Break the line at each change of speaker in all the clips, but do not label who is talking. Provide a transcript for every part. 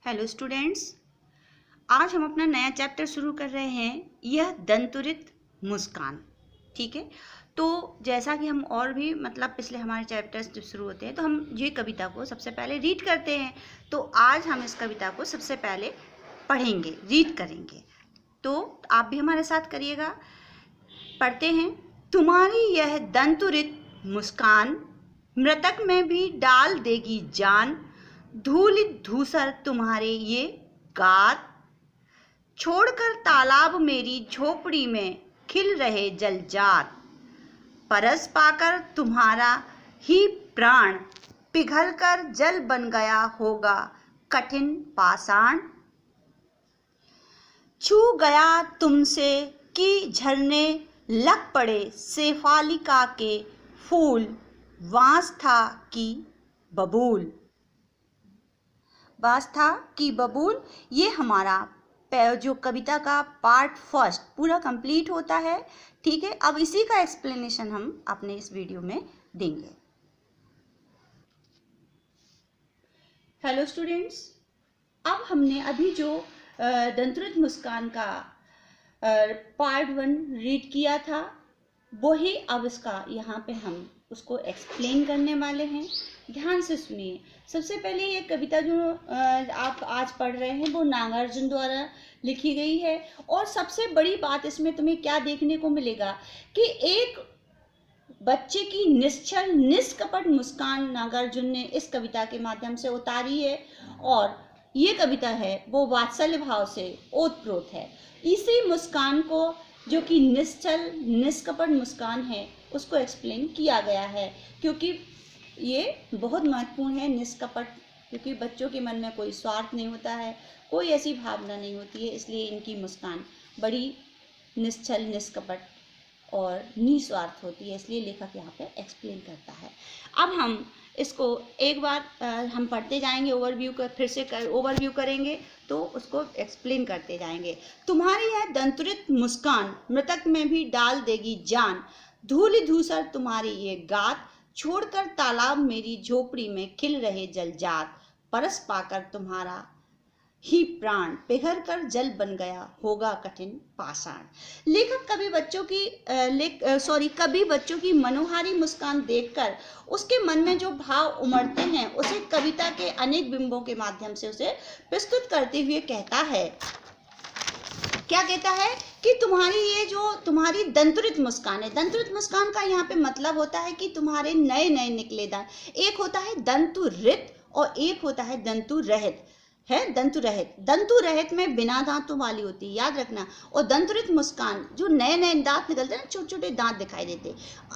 Hello students, आज हम अपना नया चैप्टर शुरू कर रहे हैं, यह दंतुरित मुस्कान। ठीक है, तो जैसा कि हम और भी पिछले हमारे चैप्टर्स जब शुरू होते हैं तो हम ये कविता को सबसे पहले रीड करते हैं। तो आज हम इस कविता को सबसे पहले पढ़ेंगे, रीड करेंगे। तो आप भी हमारे साथ करिएगा। पढ़ते हैं। तुम्हारी यह दंतुरित मुस्कान मृतक में भी डाल देगी जान, धूल धूसर तुम्हारे ये गात, छोड़कर तालाब मेरी झोपड़ी में खिल रहे जलजात, परस पाकर तुम्हारा ही प्राण पिघलकर जल बन गया होगा कठिन पाषाण, छू गया तुमसे कि झरने लग पड़े शेफालिका के फूल, वांस था कि बबूल। बास था कि बबूल, ये हमारा जो कविता का पार्ट फर्स्ट पूरा कंप्लीट होता है। ठीक है, अब इसी का एक्सप्लेनेशन हम अपने इस वीडियो में देंगे। हेलो स्टूडेंट्स, अब हमने अभी जो दंतुरित मुस्कान का पार्ट 1 रीड किया था, वही अब इसका यहाँ पे हम उसको एक्सप्लेन करने वाले हैं। ध्यान से सुनिए। सबसे पहले ये कविता जो आप आज पढ़ रहे हैं वो नागार्जुन द्वारा लिखी गई है। और सबसे बड़ी बात इसमें तुम्हें क्या देखने को मिलेगा कि एक बच्चे की निश्चल निष्कपट मुस्कान नागार्जुन ने इस कविता के माध्यम से उतारी है। और ये कविता है वो वात्सल्य भाव से ओतप्रोत है। इसी मुस्कान को, जो कि निश्चल निष्कपट मुस्कान है, उसको एक्सप्लेन किया गया है, क्योंकि ये बहुत महत्वपूर्ण है। निष्कपट, क्योंकि बच्चों के मन में कोई स्वार्थ नहीं होता है, कोई ऐसी भावना नहीं होती है, इसलिए इनकी मुस्कान बड़ी निश्चल निष्कपट और निस्वार्थ होती है, इसलिए लेखक यहाँ पे एक्सप्लेन करता है। अब हम इसको एक बार हम पढ़ते जाएंगे, ओवरव्यू कर फिर से ओवरव्यू करेंगे तो उसको एक्सप्लेन करते जाएंगे। तुम्हारी यह दंतुरित मुस्कान मृतक में भी डाल देगी जान, धूल धूसर तुम्हारी ये गात, छोड़कर तालाब मेरी झोपड़ी में खिल रहे जलजात, परस पाकर तुम्हारा ही प्राण पिघल कर जल बन गया होगा कठिन पाषाण। लेखक कभी बच्चों की मनोहारी मुस्कान देखकर उसके मन में जो भाव उमड़ते हैं, उसे कविता के अनेक बिंबों के माध्यम से उसे प्रस्तुत करते हुए कहता है। क्या कहता है कि तुम्हारी दंतुरित मुस्कान है। दंतुरित मुस्कान का यहाँ पे मतलब होता है कि तुम्हारे नए नए निकले दांत। एक होता है दंतुरित और एक होता है दंतुरहित। है दंतुरहित। दंतुरहित में बिना दांतों वाली होती है, याद रखना। और दंतुरित मुस्कान, जो नए नए दांत निकलते हैं, छोटे छोटे दांत दिखाई देते,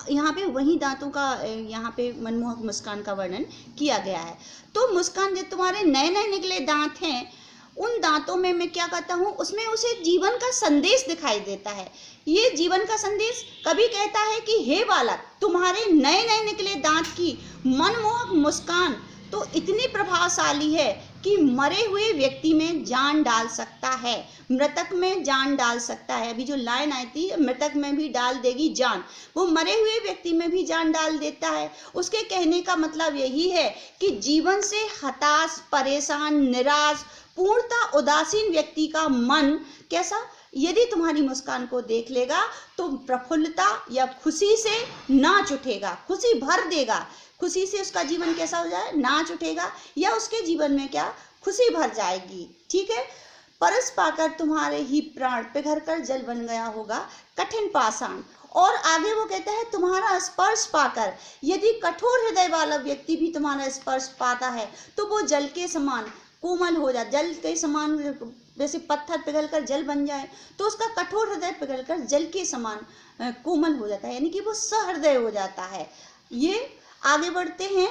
यहाँ पे वही दांतों का यहाँ पे मनमोहक मुस्कान का वर्णन किया गया है। तो मुस्कान जो तुम्हारे नए नए निकले दांत हैं, उन दांतों में मैं क्या करता हूँ, उसमें उसे जीवन का संदेश दिखाई देता है। ये जीवन का संदेश कभी कहता है कि हे बालक, तुम्हारे नए नए निकले दांत की मनमोहक मुस्कान तो इतनी प्रभावशाली है कि मरे हुए व्यक्ति में जान डाल सकता है, मृतक में जान डाल सकता है। अभी जो लाइन आई थी, मृतक में भी डाल देगी जान, वो मरे हुए व्यक्ति में भी जान डाल देता है। उसके कहने का मतलब यही है कि जीवन से हताश, परेशान, निराश, पूर्णतः उदासीन व्यक्ति का मन कैसा, यदि तुम्हारी मुस्कान को देख लेगा तो प्रफुल्लता या खुशी से नाच उठेगा, खुशी भर देगा। खुशी से उसका जीवन कैसा हो जाए, नाच उठेगा, या उसके जीवन में क्या, खुशी भर जाएगी। ठीक है। परस पाकर तुम्हारे ही प्राण पिघल कर जल बन गया होगा कठिन पाषाण। और आगे वो कहता है, तुम्हारा स्पर्श पाकर, यदि कठोर हृदय वाला व्यक्ति भी तुम्हारा स्पर्श पाता है तो वो जल के समान कोमल हो जाए। जल के समान, जैसे पत्थर पिघलकर जल बन जाए तो उसका कठोर हृदय पिघलकर जल के समान कोमल हो जाता है, यानी कि वो सहृदय हो जाता है। ये आगे बढ़ते हैं।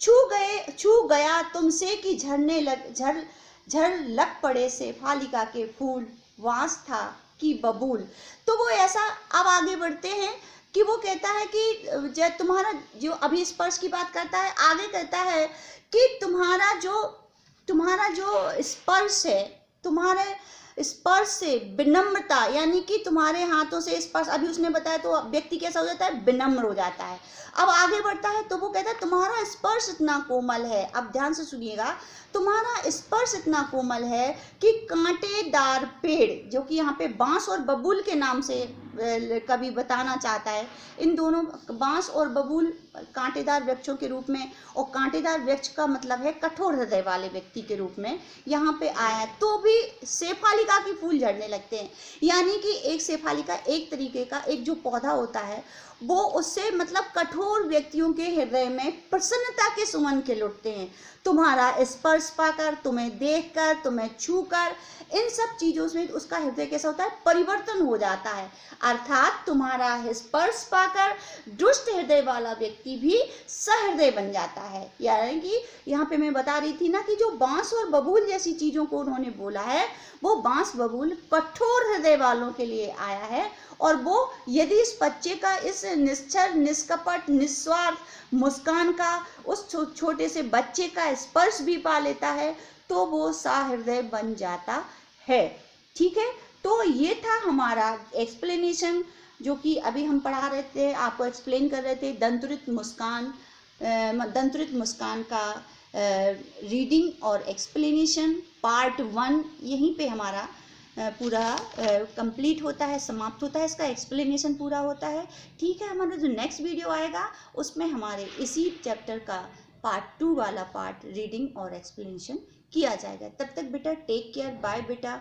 छू गया तुमसे कि झड़ लग पड़े शेफालिका के फूल, वांस था कि बबूल। तो वो ऐसा, अब आगे बढ़ते हैं कि वो कहता है कि तुम्हारा जो अभी स्पर्श की बात करता है, आगे कहता है कि तुम्हारा जो स्पर्श है, तुम्हारे स्पर्श से विनम्रता, यानी कि तुम्हारे हाथों से स्पर्श, अभी उसने बताया तो व्यक्ति कैसा हो जाता है, विनम्र हो जाता है। अब आगे बढ़ता है तो वो कहता है तुम्हारा स्पर्श इतना कोमल है, अब ध्यान से सुनिएगा, तुम्हारा स्पर्श इतना कोमल है कि कांटेदार पेड़, जो कि यहाँ पे बांस और बबूल के नाम से कवि बताना चाहता है, इन दोनों बांस और बबूल कांटेदार वृक्षों के रूप में, और कांटेदार वृक्ष का मतलब है कठोर हृदय वाले व्यक्ति के रूप में यहाँ पे आया है, तो भी शेफालिका के फूल झड़ने लगते हैं। यानी कि एक शेफालिका एक तरीके का एक जो पौधा होता है वो उससे मतलब कठोर व्यक्तियों के हृदय में प्रसन्नता के सुमन खिल उठते हैं। तुम्हारा स्पर्श पाकर, तुम्हें देखकर, तुम्हें छूकर, इन सब चीज़ों से उसका हृदय कैसा होता है, परिवर्तन हो जाता है। अर्थात तुम्हारा स्पर्श पाकर दुष्ट हृदय वाला व्यक्ति भी सहृदय बन जाता है। यानी कि यहाँ पे मैं बता रही थी ना कि जो बांस और बबूल जैसी चीज़ों को उन्होंने बोला है, वो बांस बबूल कठोर हृदय वालों के लिए आया है, और वो यदि इस बच्चे का इस निश्चल, निष्कपट, निस्वार्थ मुस्कान का उस छोटे से बच्चे का स्पर्श भी पा लेता है तो वो सहृदय बन जाता है। ठीक है, तो ये था हमारा एक्सप्लेनेशन जो कि अभी हम पढ़ा रहे थे, आपको एक्सप्लेन कर रहे थे दंतुरित मुस्कान का रीडिंग और एक्सप्लेनेशन पार्ट 1 यहीं पे हमारा पूरा कंप्लीट होता है, समाप्त होता है, इसका एक्सप्लेनेशन पूरा होता है। ठीक है, हमारा जो नेक्स्ट वीडियो आएगा उसमें हमारे इसी चैप्टर का पार्ट 2 वाला पार्ट रीडिंग और एक्सप्लेनेशन किया जाएगा। तब तक बेटा टेक केयर, बाय बेटा।